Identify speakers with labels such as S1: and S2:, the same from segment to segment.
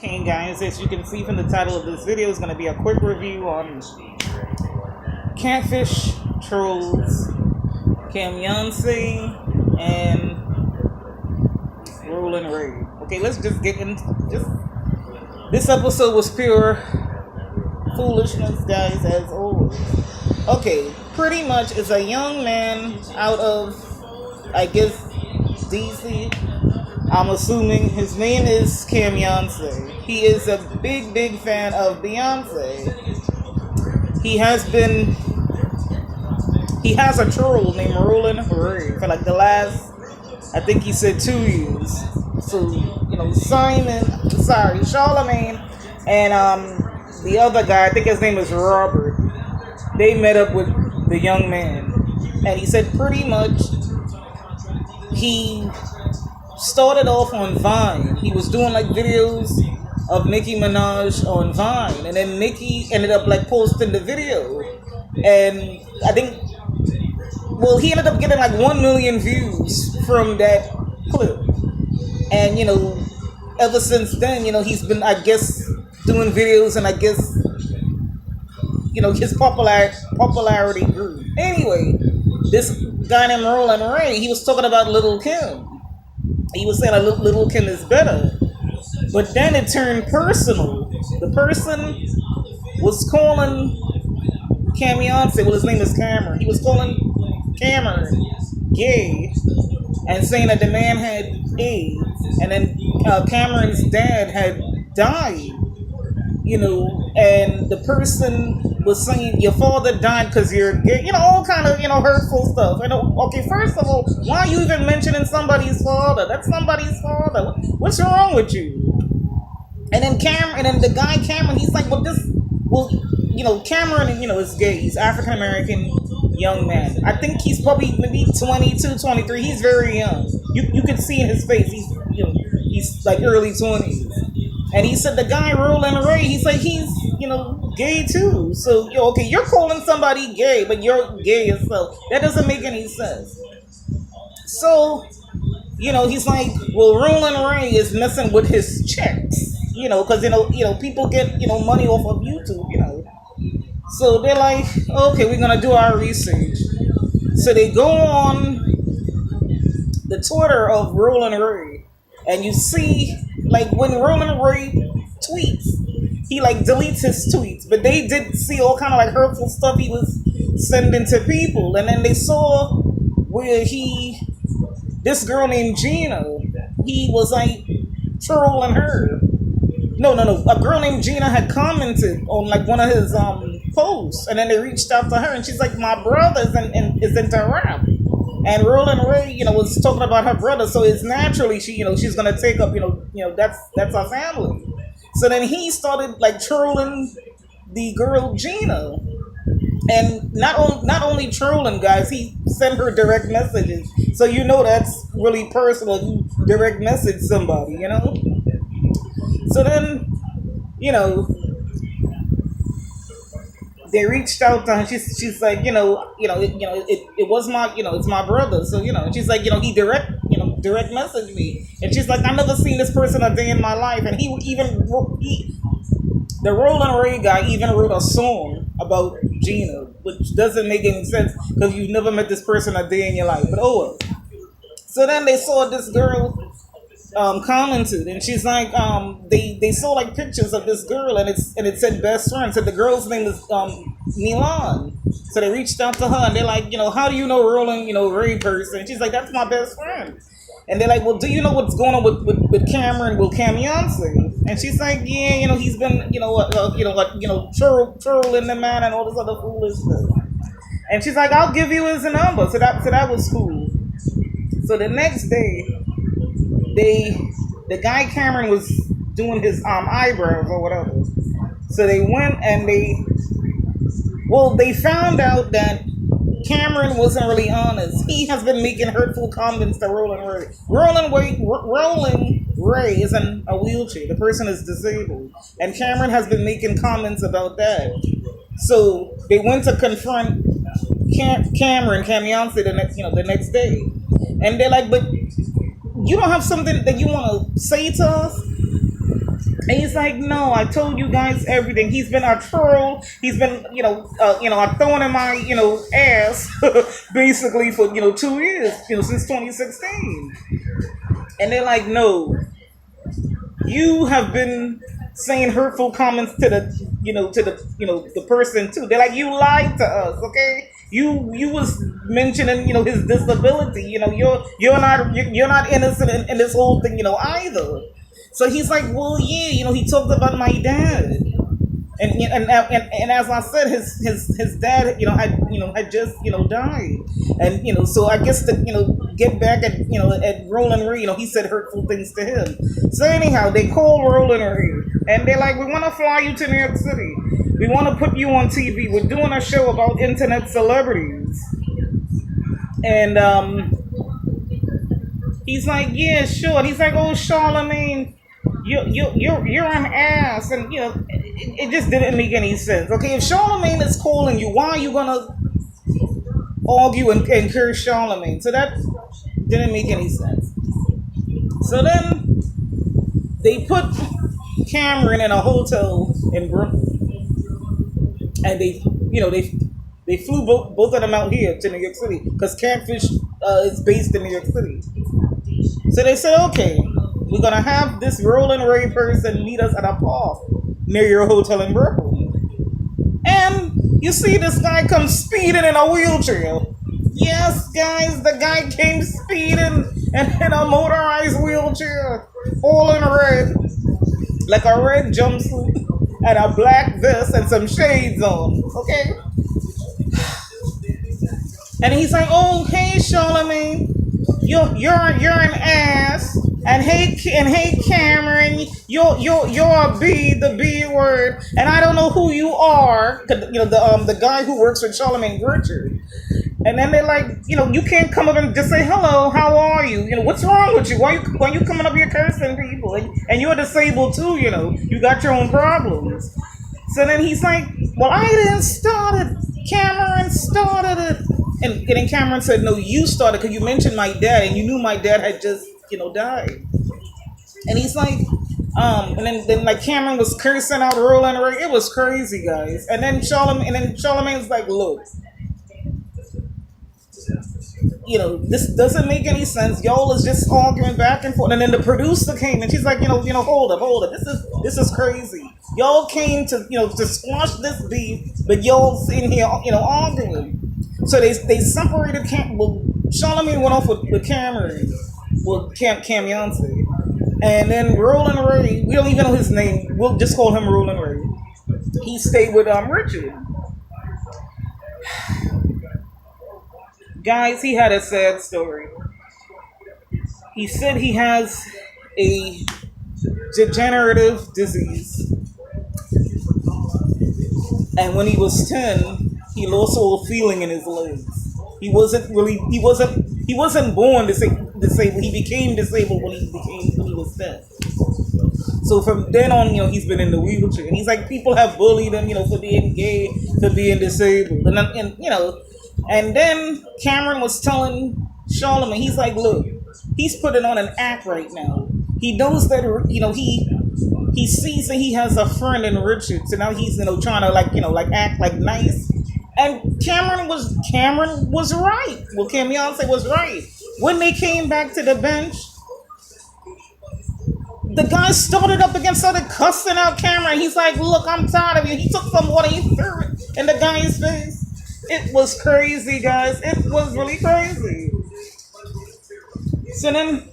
S1: Okay guys, as you can see from the title of this video, is going to be a quick review on catfish, trolls, camyonce, and rolling ray. Okay, let's just get into this episode was pure foolishness, guys, as always. Okay, pretty much it's a young man out of, I guess, DC. I'm assuming his name is Camyonce. He is a big fan of Beyonce. He has a troll named Roland Ray for like the last, I think he said 2 years. So, Charlemagne and the other guy, I think his name is Robert, they met up with the young man. And he said pretty much he started off on Vine. He was doing like videos of Nicki Minaj on Vine, and then Nicki ended up like posting the video, and I think, well, he ended up getting like 1 million views from that clip, and ever since then, he's been, I guess, doing videos, and I guess, his popularity grew. Anyway, this guy named Roland Ray, he was talking about Lil' Kim. He was saying Lil' Kim is better. But then it turned personal. The person was calling Camyonce, well, his name is Cameron. He was calling Cameron gay and saying that the man had AIDS. And then Cameron's dad had died. And the person was saying, your father died because you're gay. All kind of, hurtful stuff. Okay, first of all, why are you even mentioning somebody's father? That's somebody's father. What's wrong with you? And then the guy Cameron, he's like, Cameron, is gay. He's African-American young man. I think he's probably maybe 22, 23. He's very young. You can see in his face, he's like early 20s. And he said the guy Roland Ray, he's like, he's, gay too. So, okay, you're calling somebody gay, but you're gay yourself. That doesn't make any sense. So, he's like, well, Roland Ray is messing with his checks, because, people get, money off of YouTube, So they're like, okay, we're going to do our research. So they go on the Twitter of Roland Ray, and you see, like, when Roland Ray tweets, he like deletes his tweets, but they did see all kind of like hurtful stuff he was sending to people. And then they saw where this girl named Gina, he was like trolling her. No, a girl named Gina had commented on like one of his posts, and then they reached out to her, and she's like, my brother is into rap. And Roland Ray, was talking about her brother, so it's naturally she's gonna take up, that's her family. So then he started like trolling the girl Gina, and not only trolling, guys, he sent her direct messages. So that's really personal. You direct message somebody, So then, they reached out to her. She's like, it was my, it's my brother. So, she's like, he direct messaged me. And she's like, I never seen this person a day in my life. And the Roland Ray guy even wrote a song about Gina, which doesn't make any sense because you've never met this person a day in your life. But oh well. So then they saw this girl commented, and she's like, they saw like pictures of this girl, and it said best friend. So the girl's name is Milan. So they reached out to her, and they're like, how do you know Roland, Ray person? She's like, that's my best friend. And they're like, well, do you know what's going on with Cameron, with Camyonce? And she's like, yeah, he's been, trolling the man and all this other foolish stuff. And she's like, I'll give you his number. So that was cool. So the next day, the guy Cameron was doing his eyebrows or whatever. So they went and they found out that Cameron wasn't really honest. He has been making hurtful comments to Roland Ray. Roland Ray is in a wheelchair. The person is disabled. And Cameron has been making comments about that. So they went to confront Camyonce the next day. And they're like, but you don't have something that you want to say to us? And he's like, no, I told you guys everything. He's been a troll. He's been, a thorn in my, ass, basically for, 2 years, since 2016. And they're like, no, you have been saying hurtful comments to the person too. They're like, you lied to us, okay? You was mentioning, his disability. You're not innocent in this whole thing, either. So he's like, well, yeah, he talked about my dad, and as I said, his dad, had just died, and so I guess to get back at Roland Ray, he said hurtful things to him. So anyhow, they call Roland Ray, and they're like, we want to fly you to New York City. We want to put you on TV. We're doing a show about internet celebrities, and he's like, yeah, sure. And he's like, oh, Charlemagne, you're an ass, and it just didn't make any sense. Okay, if Charlemagne is calling you, why are you gonna argue and curse Charlemagne? So that didn't make any sense. So then they put Cameron in a hotel in Brooklyn, and they flew both of them out here to New York City because Catfish is based in New York City. So they said, okay, we're gonna have this Roland Ray person meet us at a park near your hotel in Brooklyn. And you see this guy come speeding in a wheelchair. Yes, guys, the guy came speeding and in a motorized wheelchair, all in red, like a red jumpsuit and a black vest and some shades on. Okay. And he's like, oh, hey, Charlemagne, you're an ass. And hey, Cameron, you're a B, the B word, and I don't know who you are. The guy who works with Charlemagne Richard. And then they're like, you can't come up and just say hello. How are you? What's wrong with you? Why you coming up here cursing people? And you're disabled too. You got your own problems. So then he's like, well, I didn't start it. Cameron started it. And then Cameron said, no, you started because you mentioned my dad, and you knew my dad had just died. And he's like, and then like Cameron was cursing out Roland Ray. It was crazy, guys. And then Charlemagne's like, look, this doesn't make any sense. Y'all is just arguing back and forth. And then the producer came and she's like, hold up. This is crazy. Y'all came to squash this beef, but y'all in here, arguing. So they separated. Charlemagne went off with Cameron. Well, camyonce. And then Roland Ray, we don't even know his name. We'll just call him Roland Ray. He stayed with Richard. Guys, he had a sad story. He said he has a degenerative disease. And when he was 10, he lost all feeling in his legs. He wasn't born disabled. He became disabled when he was 10. So from then on, he's been in the wheelchair. And he's like, people have bullied him, for being gay, for being disabled. And then Cameron was telling Charlemagne, he's like, look, he's putting on an act right now. He knows that, he sees that he has a friend in Richard. So now he's, trying to act like nice. And Cameron was right. Well, camyonce was right. When they came back to the bench, the guy started up again, started cussing out Cameron. He's like, look, I'm tired of you. He took some water, he threw it in the guy's face. It was crazy, guys. It was really crazy. So then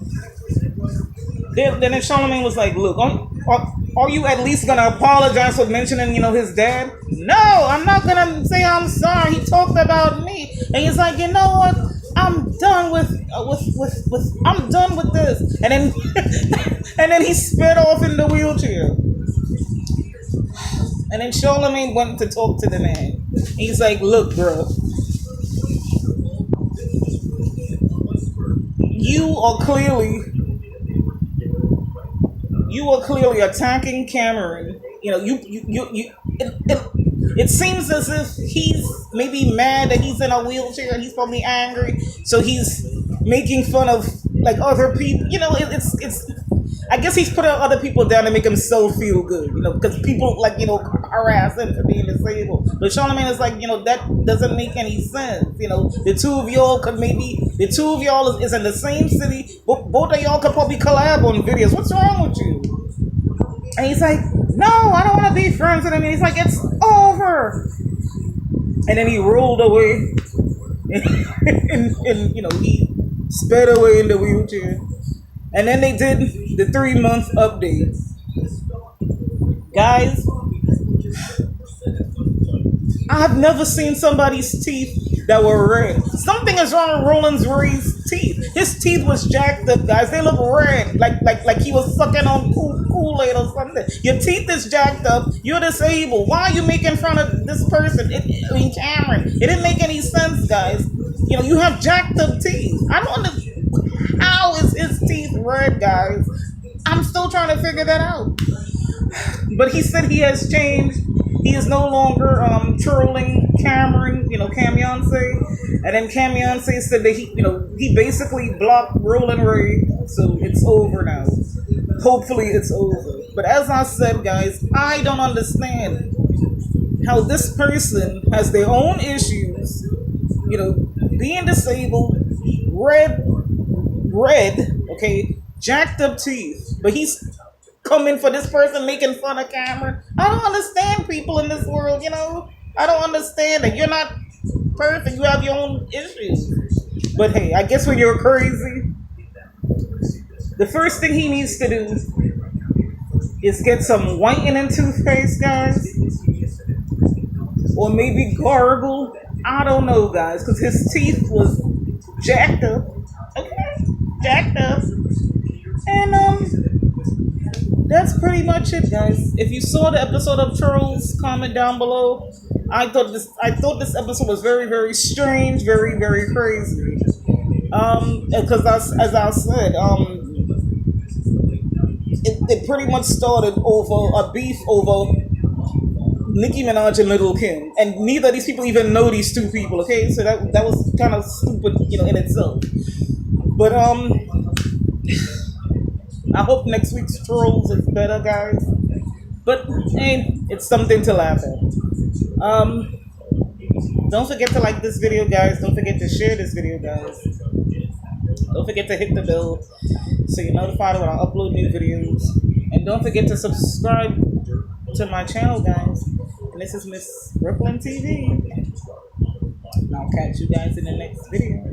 S1: Charlemagne was like, look, are you at least going to apologize for mentioning, his dad? No, I'm not going to say I'm sorry. He talked about me. And he's like, you know what? I'm done with I'm done with this. And then and then he sped off in the wheelchair. And then Charlemagne went to talk to the man. He's like, look, bro, you are clearly attacking Cameron. It seems as if he's maybe mad that he's in a wheelchair and he's probably angry, so he's making fun of like other people. I guess he's putting other people down to make himself feel good, because people like harass him for being disabled. But Charlamagne is like, that doesn't make any sense. The two of y'all is in the same city. Both of y'all could probably collab on videos. What's wrong with you? And he's like, no, I don't want to be friends with him. And he's like, it's over. And then he rolled away, and he sped away in the wheelchair. And then they did the 3-month update. Guys, I've never seen somebody's teeth that were red. Something is wrong with Roland Ray's teeth. His teeth was jacked up, guys. They look red, like he was sucking on Kool-Aid or something. Your teeth is jacked up. You're disabled. Why are you making fun of this person? Cameron. It didn't make any sense, guys. You have jacked up teeth. I don't understand. How is his teeth red, guys? I'm still trying to figure that out. But he said he has changed. He is no longer trolling Cameron, camyonce. And then camyonce said that he basically blocked Roland Ray. So it's over now. Hopefully it's over. But as I said, guys, I don't understand how this person has their own issues, being disabled, red, okay, jacked up teeth, but he's coming for this person making fun of Cameron. I don't understand people in this world, I don't understand that you're not perfect. You have your own issues. But hey, I guess when you're crazy, the first thing he needs to do is get some whitening toothpaste, guys, or maybe gargle. I don't know, guys, because his teeth was jacked up. Okay, jacked up. And that's pretty much it, guys. If you saw the episode of Trolls, comment down below. I thought this episode was very, very strange, very, very crazy. Because as I said, it pretty much started over a beef over Nicki Minaj and Little Kim, and neither of these people even know these two people. Okay, so that was kind of stupid, in itself. But I hope next week's Trolls is better, guys. But hey, it's something to laugh at. Don't forget to like this video, guys. Don't forget to share this video, guys. Don't forget to hit the bell so you're notified when I upload new videos. And don't forget to subscribe to my channel, guys. And this is Miss Brooklyn TV. And I'll catch you guys in the next video.